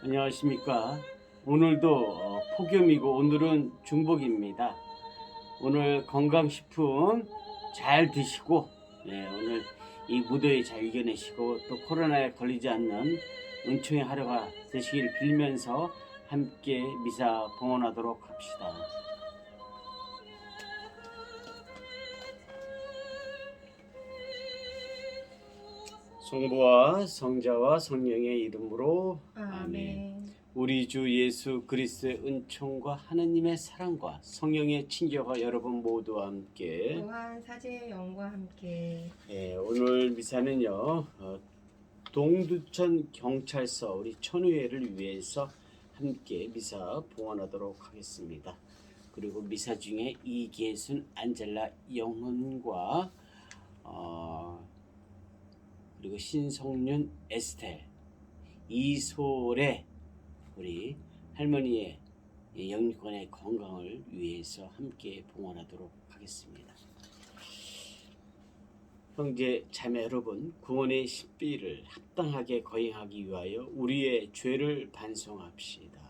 안녕하십니까. 오늘도 폭염이고 오늘은 중복입니다. 오늘 건강식품 잘 드시고 오늘 이 무더위 잘 이겨내시고 또 코로나에 걸리지 않는 은총의 하루가 되시길 빌면서 함께 미사 봉헌하도록 합시다. 성부와 성자와 성령의 이름으로 아멘. 우리 주 예수 그리스도의 은총과 하느님의 사랑과 성령의 친교가 여러분 모두와 함께 또한 사제의 영과 함께 오늘 미사는요 동두천 경찰서 우리 천우회를 위해서 함께 미사 봉헌하도록 하겠습니다. 그리고 미사 중에 이계순 안젤라 영혼과 그리고 신성윤 에스텔 이솔의 우리 할머니의 영육간의 건강을 위해서 함께 봉헌하도록 하겠습니다. 형제 자매 여러분, 구원의 신비를 합당하게 거행하기 위하여 우리의 죄를 반성합시다.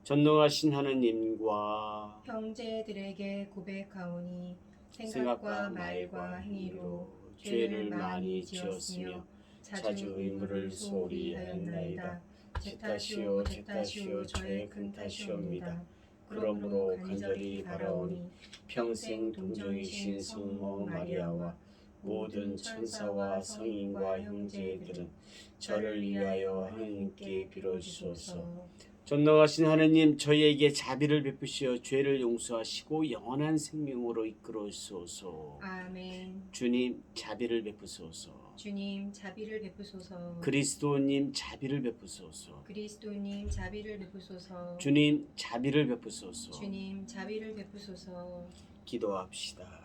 전능하신 하나님과 형제들에게 고백하오니 생각과 말과 행위로 죄를 많이 지었으며 자주 의무를 소홀히 하였나이다. 제 탓이요 제 탓이요 저의 큰 탓이옵니다. 그러므로 간절히 바라오니 평생 동정이신 성모 마리아와 모든 천사와 성인과 형제들은 저를 위하여 하나님께 빌어주소서. 전능하신 하나님, 저희에게 자비를 베푸시어 죄를 용서하시고 영원한 생명으로 이끌어주소서. 아멘. 주님 자비를 베푸소서. 주님 자비를 베푸소서. 그리스도님 자비를 베푸소서. 그리스도님 자비를 베푸소서. 주님 자비를 베푸소서. 주님 자비를 베푸소서. 기도합시다.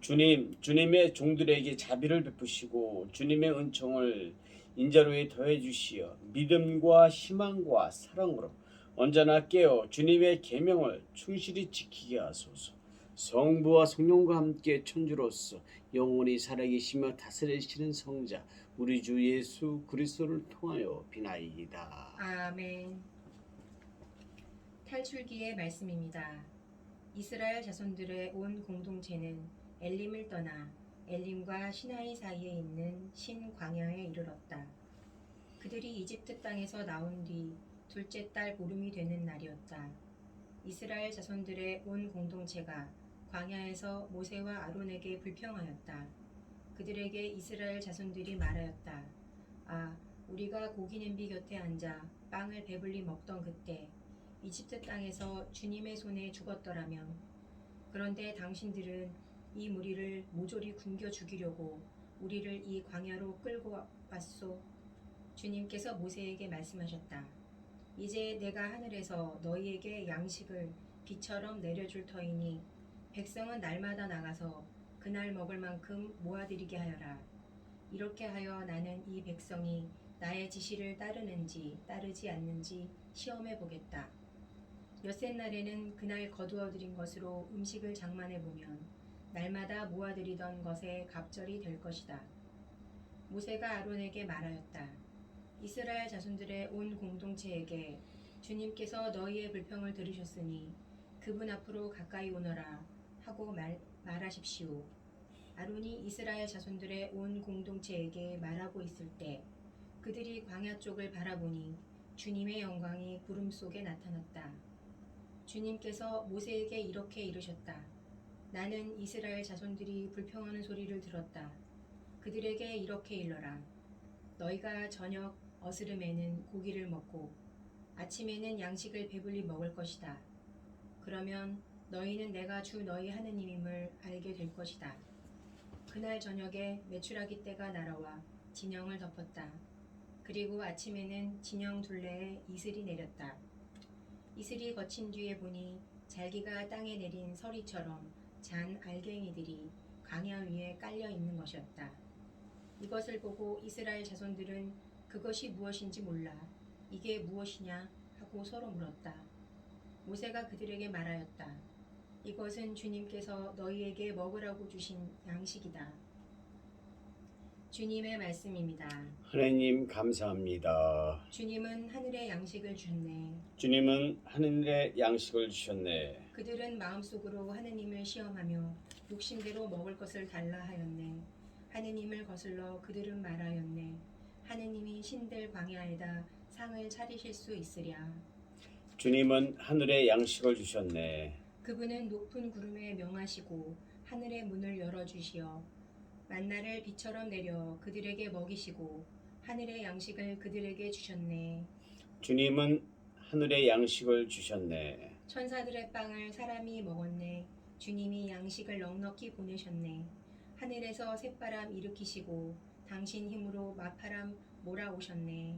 주님의 종들에게 자비를 베푸시고 주님의 은총을 인자로에 더해 주시어 믿음과 희망과 사랑으로 언제나 깨어 주님의 계명을 충실히 지키게 하소서. 성부와 성령과 함께 천주로서 영원히 살아계시며 다스리시는 성자 우리 주 예수 그리스도를 통하여 비나이다. 아멘. 탈출기의 말씀입니다. 이스라엘 자손들의 온 공동체는 엘림을 떠나 엘림과 시나이 사이에 있는 신광야에 이르렀다. 그들이 이집트 땅에서 나온 뒤 둘째 달 보름이 되는 날이었다. 이스라엘 자손들의 온 공동체가 광야에서 모세와 아론에게 불평하였다. 그들에게 이스라엘 자손들이 말하였다. 아, 우리가 고기 냄비 곁에 앉아 빵을 배불리 먹던 그때 이집트 땅에서 주님의 손에 죽었더라면, 그런데 당신들은 이 무리를 모조리 굶겨 죽이려고 우리를 이 광야로 끌고 왔소. 주님께서 모세에게 말씀하셨다. 이제 내가 하늘에서 너희에게 양식을 비처럼 내려줄 터이니 백성은 날마다 나가서 그날 먹을 만큼 모아들이게 하여라. 이렇게 하여 나는 이 백성이 나의 지시를 따르는지 따르지 않는지 시험해 보겠다. 엿새 날에는 그날 거두어들인 것으로 음식을 장만해 보면 날마다 모아들이던 것에 갑절이 될 것이다. 모세가 아론에게 말하였다. 이스라엘 자손들의 온 공동체에게 주님께서 너희의 불평을 들으셨으니 그분 앞으로 가까이 오너라 하고 말하십시오. 아론이 이스라엘 자손들의 온 공동체에게 말하고 있을 때 그들이 광야 쪽을 바라보니 주님의 영광이 구름 속에 나타났다. 주님께서 모세에게 이렇게 이르셨다. 나는 이스라엘 자손들이 불평하는 소리를 들었다. 그들에게 이렇게 일러라. 너희가 저녁 어스름에는 고기를 먹고 아침에는 양식을 배불리 먹을 것이다. 그러면 너희는 내가 주 너희 하느님임을 알게 될 것이다. 그날 저녁에 메추라기 떼가 날아와 진영을 덮었다. 그리고 아침에는 진영 둘레에 이슬이 내렸다. 이슬이 거친 뒤에 보니 잘기가 땅에 내린 서리처럼 잔 알갱이들이 광야 위에 깔려 있는 것이었다. 이것을 보고 이스라엘 자손들은 그것이 무엇인지 몰라 이게 무엇이냐 하고 서로 물었다. 모세가 그들에게 말하였다. 이것은 주님께서 너희에게 먹으라고 주신 양식이다. 주님의 말씀입니다. 하나님 감사합니다. 주님은 하늘의 양식을 주셨네. 주님은 하늘의 양식을 주셨네. 그들은 마음속으로 하느님을 시험하며 욕심대로 먹을 것을 달라 하였네. 하느님을 거슬러 그들은 말하였네. 하느님이 신들 광야에다 상을 차리실 수 있으랴. 주님은 하늘의 양식을 주셨네. 그분은 높은 구름에 명하시고 하늘의 문을 열어주시어 만나를 비처럼 내려 그들에게 먹이시고 하늘의 양식을 그들에게 주셨네. 주님은 하늘의 양식을 주셨네. 천사들의 빵을 사람이 먹었네. 주님이 양식을 넉넉히 보내셨네. 하늘에서 새바람 일으키시고 당신 힘으로 마파람 몰아오셨네.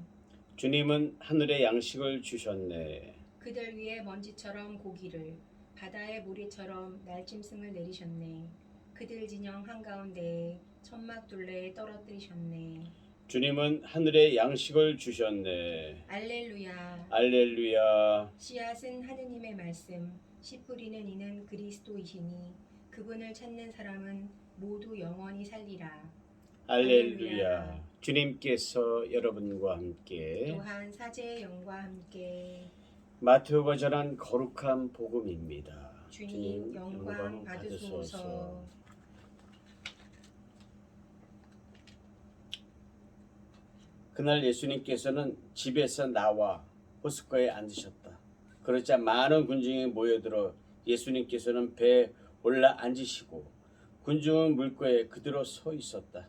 주님은 하늘의 양식을 주셨네. 그들 위에 먼지처럼 고기를 바다의 모래처럼 날짐승을 내리셨네. 그들 진영 한가운데에 천막 둘레에 떨어뜨리셨네. 주님은 하늘의 양식을 주셨네. 알렐루야. 알렐루야. 씨앗은 하느님의 말씀, 씨 뿌리는 이는 그리스도이시니 그분을 찾는 사람은 모두 영원히 살리라. 알렐루야. 주님께서 여러분과 함께 또한 사제의 영과 함께 마태오가 전한 거룩한 복음입니다. 주님 영광 받으소서. 그날 예수님께서는 집에서 나와 호숫가에 앉으셨다. 그러자 많은 군중이 모여들어 예수님께서는 배에 올라 앉으시고 군중은 물가에 그대로 서 있었다.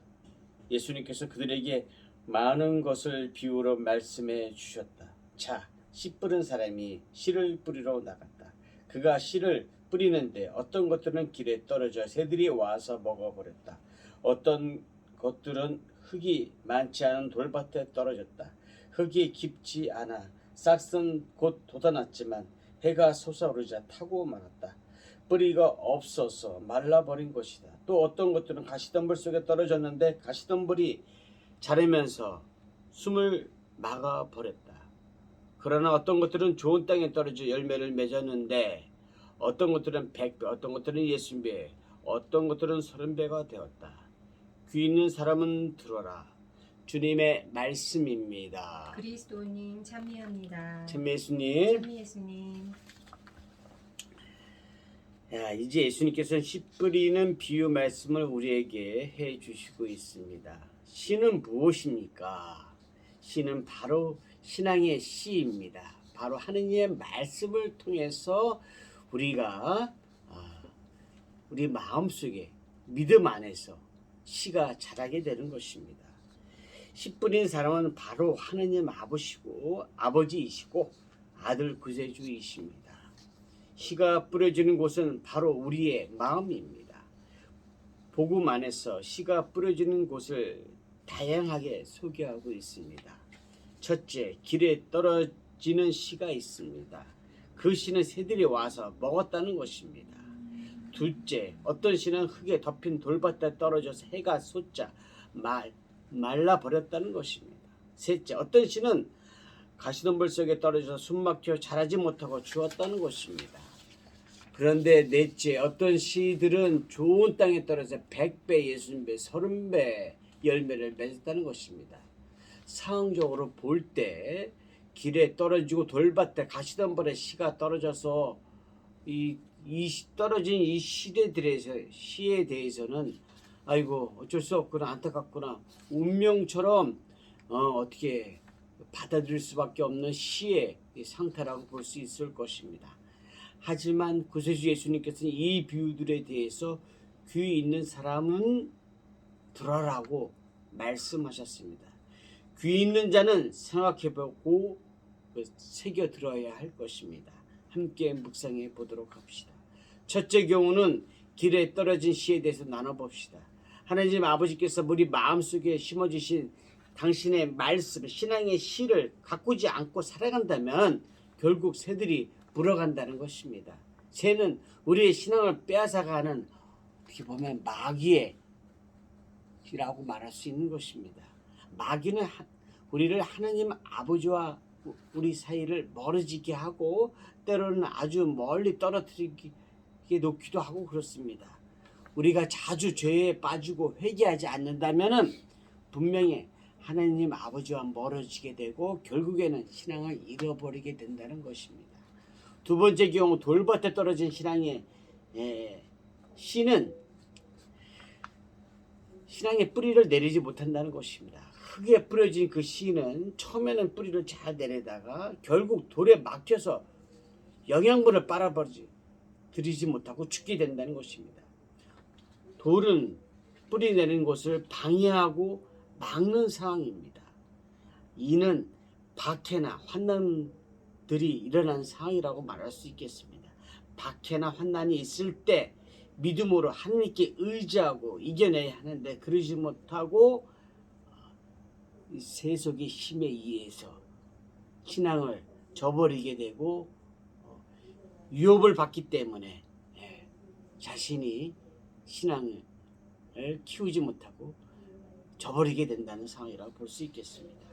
예수님께서 그들에게 많은 것을 비유로 말씀해 주셨다. 자, 씨 뿌린 사람이 씨를 뿌리러 나갔다. 그가 씨를 뿌리는데 어떤 것들은 길에 떨어져 새들이 와서 먹어버렸다. 어떤 것들은 흙이 많지 않은 돌밭에 떨어졌다. 흙이 깊지 않아 싹은 곧 돋아났지만 해가 솟아오르자 타고 말았다. 뿌리가 없어서 말라버린 것이다. 또 어떤 것들은 가시덤불 속에 떨어졌는데 가시덤불이 자라면서 숨을 막아버렸다. 그러나 어떤 것들은 좋은 땅에 떨어져 열매를 맺었는데 어떤 것들은 100배, 어떤 것들은 60배, 어떤 것들은 30배가 되었다. 귀 있는 사람은 들어라. 주님의 말씀입니다. 그리스도님 참미합니다. 참 예수님. 참미 예수님. 야, 이제 예수님께서는 씨 뿌리는 비유 말씀을 우리에게 해 주시고 있습니다. 씨는 무엇입니까? 씨는 바로 신앙의 씨입니다. 바로 하느님의 말씀을 통해서 우리가 우리 마음속에 믿음 안에서 씨가 자라게 되는 것입니다. 씨 뿌린 사람은 바로 하느님 아버지이시고 아들 구세주이십니다. 씨가 뿌려지는 곳은 바로 우리의 마음입니다. 복음 안에서 씨가 뿌려지는 곳을 다양하게 소개하고 있습니다. 첫째, 길에 떨어지는 씨가 있습니다. 그 씨는 새들이 와서 먹었다는 것입니다. 둘째, 어떤 씨는 흙에 덮인 돌밭에 떨어져서 해가 솟자 말라버렸다는 것입니다. 셋째, 어떤 씨는 가시덤불 속에 떨어져서 숨막혀 자라지 못하고 죽었다는 것입니다. 그런데 넷째, 어떤 씨들은 좋은 땅에 떨어져 100배, 60배, 30배 열매를 맺었다는 것입니다. 상황적으로 볼 때 길에 떨어지고 돌밭에 가시덤불에 씨가 떨어져서 떨어진 이 씨에 대해서는 아이고 어쩔 수 없구나, 안타깝구나, 운명처럼 어떻게 받아들일 수밖에 없는 씨의 상태라고 볼 수 있을 것입니다. 하지만 구세주 예수님께서는 이 비유들에 대해서 귀 있는 사람은 들어라고 말씀하셨습니다. 귀 있는 자는 생각해보고 새겨 들어야 할 것입니다. 함께 묵상해 보도록 합시다. 첫째 경우는 길에 떨어진 씨에 대해서 나눠봅시다. 하나님 아버지께서 우리 마음속에 심어주신 당신의 말씀, 신앙의 씨를 가꾸지 않고 살아간다면 결국 새들이 물어간다는 것입니다. 새는 우리의 신앙을 빼앗아가는 어떻게 보면 마귀라고 말할 수 있는 것입니다. 마귀는 우리를 하나님 아버지와 우리 사이를 멀어지게 하고 때로는 아주 멀리 떨어뜨리게 놓기도 하고 그렇습니다. 우리가 자주 죄에 빠지고 회개하지 않는다면 분명히 하나님 아버지와 멀어지게 되고 결국에는 신앙을 잃어버리게 된다는 것입니다. 두 번째 경우 돌밭에 떨어진 신앙의 씨는 신앙의 뿌리를 내리지 못한다는 것입니다. 흙에 뿌려진 그 씨는 처음에는 뿌리를 잘 내리다가 결국 돌에 막혀서 영양분을 빨아버리지 들이지 못하고 죽게 된다는 것입니다. 돌은 뿌리 내리는 것을 방해하고 막는 상황입니다. 이는 박해나 환난들이 일어난 상황이라고 말할 수 있겠습니다. 박해나 환난이 있을 때 믿음으로 하나님께 의지하고 이겨내야 하는데 그러지 못하고 세속의 힘에 의해서 신앙을 저버리게 되고 유혹을 받기 때문에 자신이 신앙을 키우지 못하고 저버리게 된다는 상황이라고 볼 수 있겠습니다.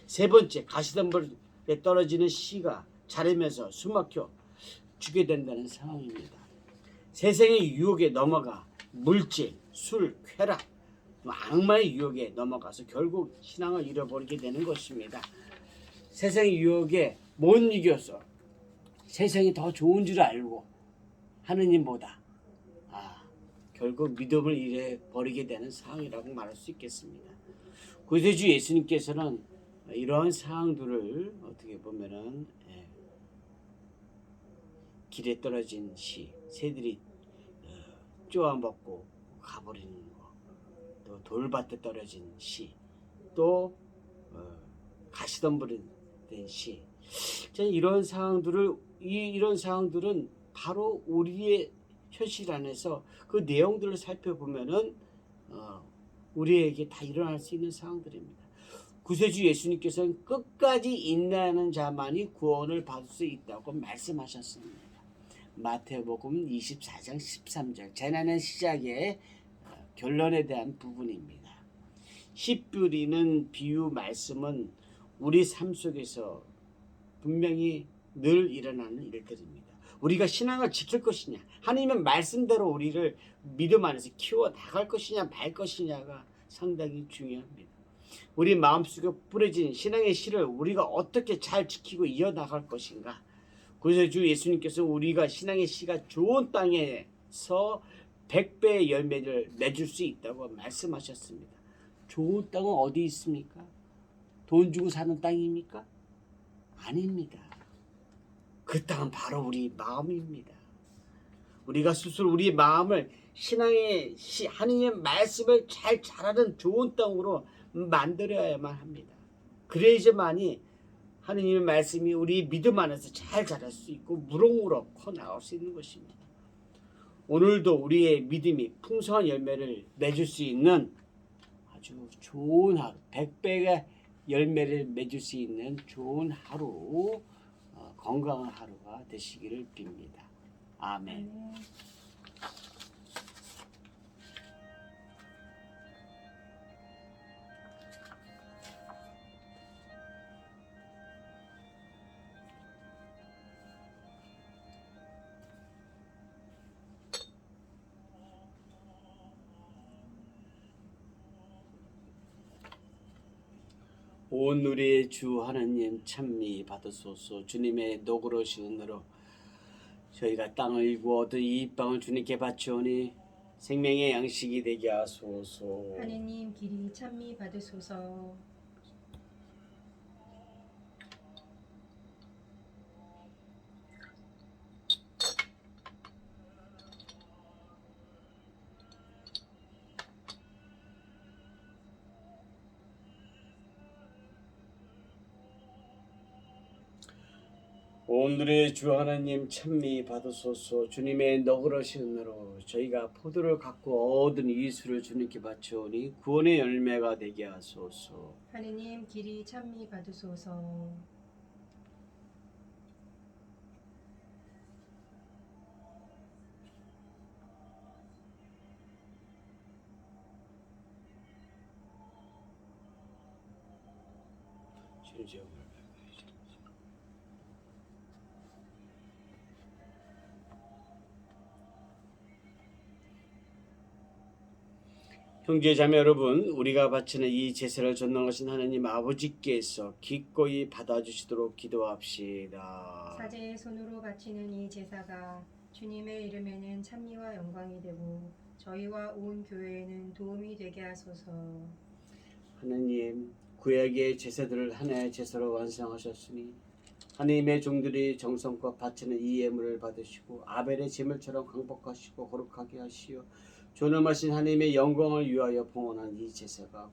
세 번째, 가시덤불에 떨어지는 씨가 자라면서 숨막혀 죽게 된다는 상황입니다. 세상의 유혹에 넘어가 물질, 술, 쾌락, 악마의 유혹에 넘어가서 결국 신앙을 잃어버리게 되는 것입니다. 세상의 유혹에 못 이겨서 세상이 더 좋은 줄 알고 하느님보다 결국 믿음을 잃어버리게 되는 상황이라고 말할 수 있겠습니다. 구세주 예수님께서는 이러한 상황들을 어떻게 보면은 길에 떨어진 씨, 새들이 쪼아먹고 가버리는 거, 또 돌밭에 떨어진 씨, 또 가시덤불에 된 씨, 이런 상황들을 이런 상황들은 바로 우리의 현실 안에서 그 내용들을 살펴보면은 우리에게 다 일어날 수 있는 상황들입니다. 구세주 예수님께서는 끝까지 인내하는 자만이 구원을 받을 수 있다고 말씀하셨습니다. 마태복음 24장 13절 재난의 시작의 결론에 대한 부분입니다. 씨 뿌리는 비유 말씀은 우리 삶 속에서 분명히 늘 일어나는 일들입니다. 우리가 신앙을 지킬 것이냐, 하나님의 말씀대로 우리를 믿음 안에서 키워 나갈 것이냐 말 것이냐가 상당히 중요합니다. 우리 마음속에 뿌려진 신앙의 씨를 우리가 어떻게 잘 지키고 이어나갈 것인가. 그래서 주 예수님께서 우리가 신앙의 씨가 좋은 땅에서 100배의 열매를 맺을 수 있다고 말씀하셨습니다. 좋은 땅은 어디 있습니까? 돈 주고 사는 땅입니까? 아닙니다. 그 땅은 바로 우리 마음입니다. 우리가 스스로 우리 마음을 신앙의 씨, 하나님의 말씀을 잘 자라는 좋은 땅으로 만들어야만 합니다. 그래야지만이 하나님의 말씀이 우리 믿음 안에서 잘 자랄 수 있고 무럭무럭 커 나올 수 있는 것입니다. 오늘도 우리의 믿음이 풍성한 열매를 맺을 수 있는 아주 좋은 하루, 100배의 열매를 맺을 수 있는 좋은 하루, 건강한 하루가 되시기를 빕니다. 아멘. 온 우리의 주 하나님 찬미 받으소서. 주님의 노그러신 은혜로 저희가 땅을 일구 얻은 이 빵을 주님께 바치오니 생명의 양식이 되게 하소서. 하느님 길이 찬미 받으소서. 오늘의 주 하나님 찬미 받으소서. 주님의 너그러신 은혜로 저희가 포도를 갖고 얻은 이수를 주님께 바치오니 구원의 열매가 되게 하소서. 하느님 길이 찬미 받으소서. 형제 자매 여러분, 우리가 바치는 이 제사를 전능하신 하나님 아버지께서 기꺼이 받아주시도록 기도합시다. 사제의 손으로 바치는 이 제사가 주님의 이름에는 찬미와 영광이 되고 저희와 온 교회에는 도움이 되게 하소서. 하나님, 구약의 제사들을 하나의 제사로 완성하셨으니 하나님의 종들이 정성껏 바치는 이 예물을 받으시고 아벨의 제물처럼 강복하시고 거룩하게 하시어 존엄하신 하나님의 영광을 위하여 봉헌한 이 제사가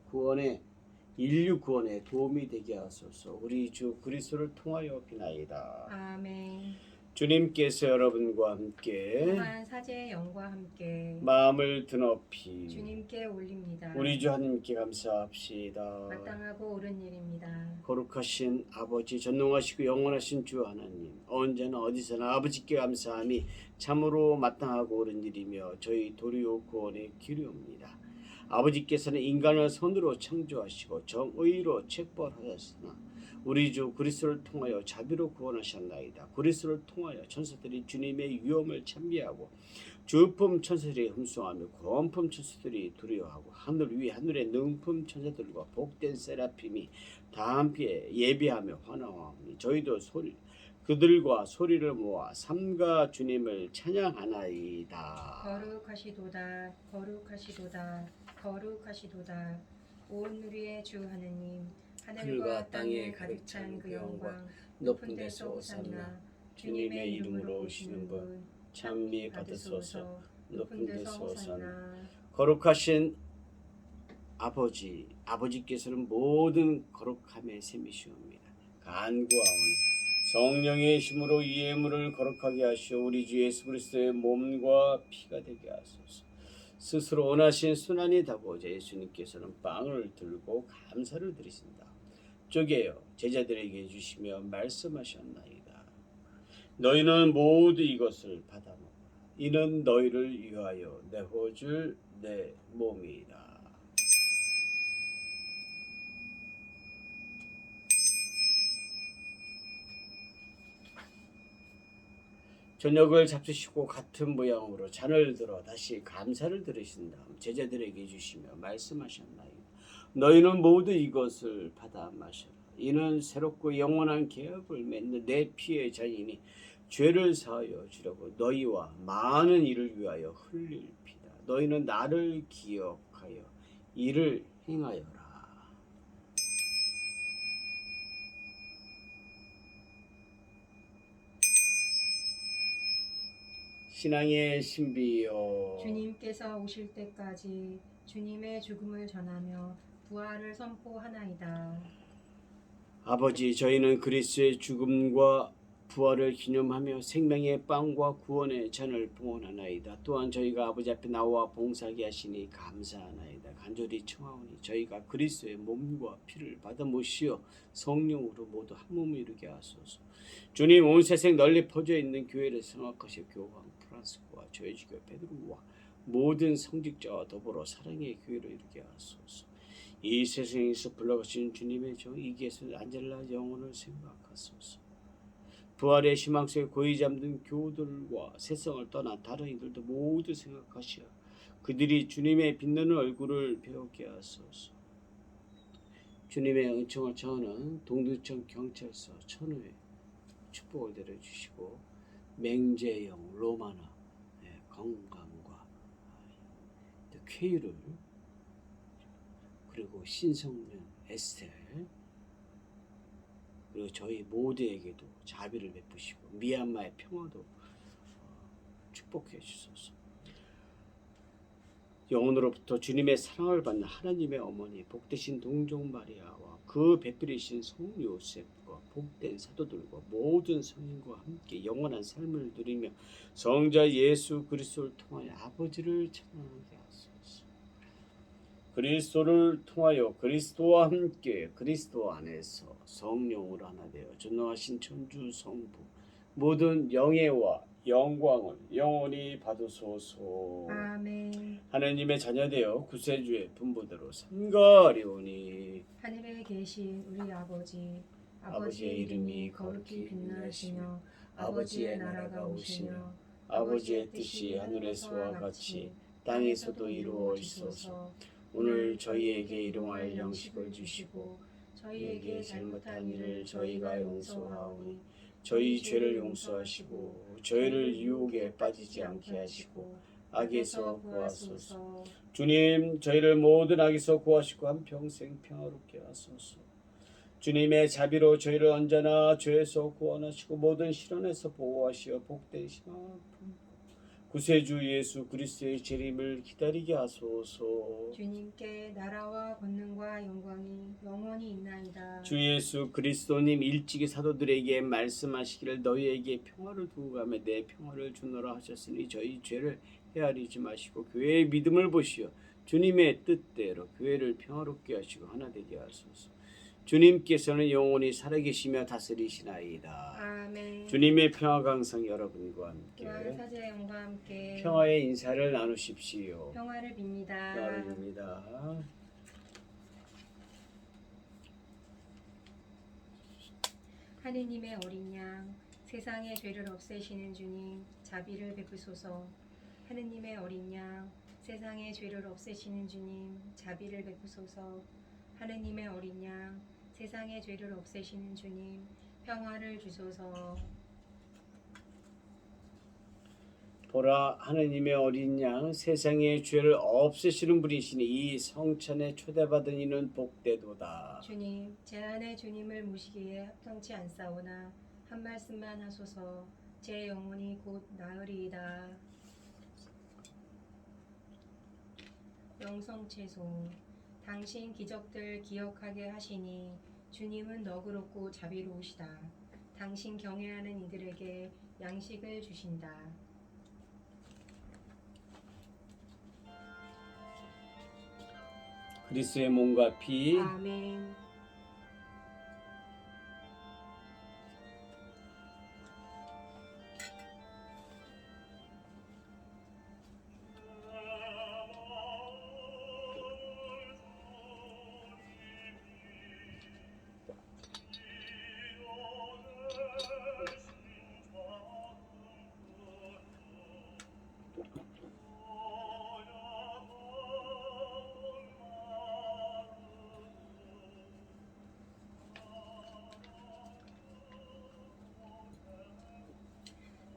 인류 구원에 도움이 되게 하소서. 우리 주 그리스도를 통하여 비나이다. 아멘. 주님께서 여러분과 함께 또한 사제의 영과 함께 마음을 드높이 주님께 올립니다. 우리 주 하나님께 감사합시다. 마땅하고 옳은 일입니다. 거룩하신 아버지, 전능하시고 영원하신 주 하나님, 언제나 어디서나 아버지께 감사함이 참으로 마땅하고 옳은 일이며 저희 도리오 구원의 기류입니다. 아버지께서는 인간을 손으로 창조하시고 정의로 책벌하셨으나 우리 주 그리스도를 통하여 자비로 구원하셨나이다. 그리스도를 통하여 천사들이 주님의 위엄을 찬미하고 주품 천사들이 흠숭하며 고음품 천사들이 두려워하고 하늘 위에 하늘의 능품 천사들과 복된 세라핌이 다 함께 예배하며 환호하오니 저희도 그들과 소리를 모아 삼가 주님을 찬양하나이다. 거룩하시도다 거룩하시도다 거룩하시도다. 온 우리의 주 하느님, 하늘과 땅에 가득 찬 그 영광 높은 데서 오산나. 주님의 이름으로 오시는 분 찬미 받으소서. 높은 데서 오산나. 오산나. 거룩하신 아버지께서는 모든 거룩함의 셈이시옵니다. 간구하오니 성령의 힘으로 이 예물을 거룩하게 하시어 우리 주 예수 그리스도의 몸과 피가 되게 하소서. 스스로 원하신 순환이 다고자 예수님께서는 빵을 들고 감사를 드리신다. 쪼개어 제자들에게 주시며 말씀하셨나이다. 너희는 모두 이것을 받아 먹어라. 이는 너희를 위하여 내어줄 내 몸이다. 저녁을 잡수시고 같은 모양으로 잔을 들어 다시 감사를 드리신 다음 제자들에게 주시며 말씀하셨나이다. 너희는 모두 이것을 받아 마셔라. 이는 새롭고 영원한 계약을 맺는 내 피의 잔이니 죄를 사하여 주려고 너희와 많은 이를 위하여 흘릴 피다. 너희는 나를 기억하여 이를 행하여라. 신앙의 신비요, 주님께서 오실 때까지 주님의 죽음을 전하며 부활을 선포하나이다. 아버지, 저희는 그리스도의 죽음과 부활을 기념하며 생명의 빵과 구원의 잔을 봉헌하나이다. 또한 저희가 아버지 앞에 나와 봉사하게 하시니 감사하나이다. 간절히 청하오니 저희가 그리스도의 몸과 피를 받아 모시어 성령으로 모두 한 몸을 이루게 하소서. 주님, 온 세상 널리 퍼져 있는 교회를 생각하시어 교황 프란스코와 저희 주교 베드로와 모든 성직자와 더불어 사랑의 교회를 이루게 하소서. 이 세상에서 불러가신 주님의 종 이계수 안젤라 영혼을 생각하소서. 부활의 희망 속에 고이 잠든 교우들과 세상을 떠난 다른 이들도 모두 생각하시어 그들이 주님의 빛나는 얼굴을 배우게 하소서. 주님의 은총을 전하는 동두천 경찰서 천우에 축복을 내려주시고 맹재영 로마나 건강과 또 쾌유를 그리고 신성년 에스텔 그리고 저희 모두에게도 자비를 베푸시고 미얀마의 평화도 축복해 주소서. 영혼으로부터 주님의 사랑을 받는 하나님의 어머니 복되신 동정 마리아와 그 배필이신 성 요셉과 복된 사도들과 모든 성인과 함께 영원한 삶을 누리며 성자 예수 그리스도를 통하여 아버지를 찬양하게 하소서. 그리스도를 통하여 그리스도와 함께 그리스도 안에서 성령으로 하나 되어 전능하신 천주 성부 모든 영예와 영광을 영원히 받으소서. 아멘. 하나님의 자녀되어 구세주의 분부대로 삼가리오니 하늘에 계신 우리 아버지, 아버지의 이름이 거룩히 빛나시며 아버지의 나라가 오시며 아버지의 뜻이 하늘에서와 같이 땅에서도 이루어지소서. 오늘 저희에게 일용할 양식을 주시고 저희에게 잘못한 일을 저희가 용서하오니 저희 죄를 용서하시고 저희를 유혹에 빠지지 않게 하시고 악에서 구하소서. 주님, 저희를 모든 악에서 구하시고 한평생 평화롭게 하소서. 주님의 자비로 저희를 언제나 죄에서 구원하시고 모든 시련에서 보호하시어 복된 희망 품고 구세주 예수 그리스도의 재림을 기다리게 하소서. 주님께 나라와 권능과 영광이 영원히 있나이다. 주 예수 그리스도님 일찍이 사도들에게 말씀하시기를 너희에게 평화를 두고 가며 내 평화를 주노라 하셨으니 저희 죄를 헤아리지 마시고 교회의 믿음을 보시어 주님의 뜻대로 교회를 평화롭게 하시고 하나 되게 하소서. 주님께서는 영원히 살아계시며 다스리시나이다. 아멘. 주님의 평화가 항상 여러분과 함께 또한 사제형과 함께 평화의 인사를 나누십시오. 평화를 빕니다. 평화를 빕니다. 하느님의 어린 양, 세상의 죄를 없애시는 주님, 자비를 베푸소서. 하느님의 어린 양, 세상의 죄를 없애시는 주님, 자비를 베푸소서. 하느님의 어린 양, 세상의 죄를 없애시는 주님, 평화를 주소서. 보라, 하느님의 어린 양, 세상의 죄를 없애시는 분이시니 이 성찬에 초대받은 이는 복되도다. 주님, 제 안에 주님을 모시기에 합당치 않사오나 한 말씀만 하소서. 제 영혼이 곧 나으리이다. 영성채송. 당신 기적들 기억하게 하시니 주님은 너그럽고 자비로우시다. 당신 경외하는 이들에게 양식을 주신다. 그리스도의 몸과 피 아멘.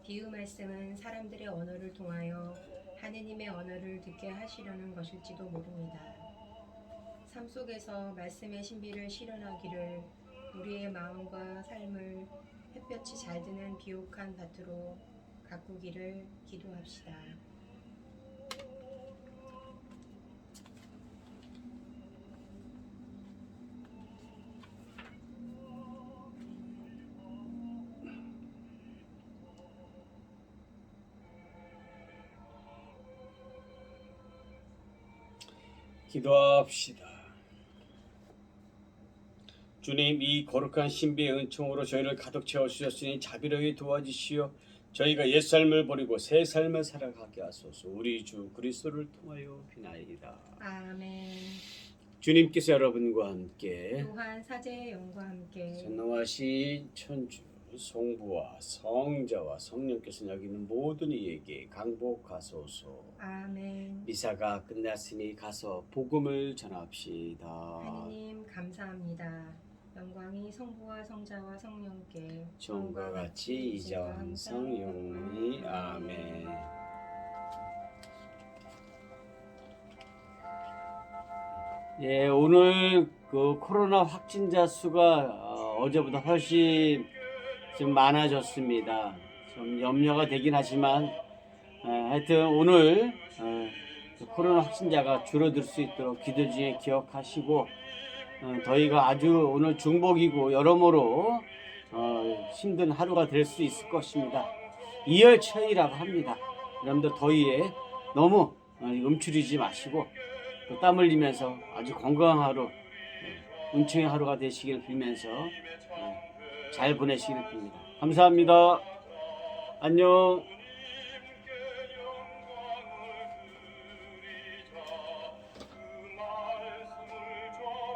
비유 말씀은 사람들의 언어를 통하여 하느님의 언어를 듣게 하시려는 것일지도 모릅니다. 삶 속에서 말씀의 신비를 실현하기를 우리의 마음과 삶을 햇볕이 잘 드는 비옥한 밭으로 가꾸기를 기도합시다. 기도합시다. 주님, 이 거룩한 신비의 은총으로 저희를 가득 채워주셨으니 자비로이 도와주시어 저희가 옛삶을 버리고 새 삶을 살아가게 하소서. 우리 주 그리스도를 통하여 비나이다. 아멘. 주님께서 여러분과 함께 또한 사제의 영과 함께 전능하신 천주 성부와 성자와 성령께서 여기 있는 모든 이에게 강복하소서. 아멘. 미사가 끝났으니 가서 복음을 전합시다. 하느님 감사합니다. 영광이 성부와 성자와 성령께 처음과 같이 이제와 항상 영원히 아멘. 예, 오늘 그 코로나 확진자 수가 어제보다 훨씬 좀 많아졌습니다. 좀 염려가 되긴 하지만 하여튼 오늘 코로나 확진자가 줄어들 수 있도록 기도 중에 기억하시고 저희가 아주 오늘 중복이고 여러모로 힘든 하루가 될 수 있을 것입니다. 이열치열이라고 합니다. 여러분들 더위에 너무 움츠리지 마시고 또 땀 흘리면서 아주 건강한 하루, 은총의 하루가 되시길 빌면서 잘 보내시길 빕니다. 감사합니다. 안녕.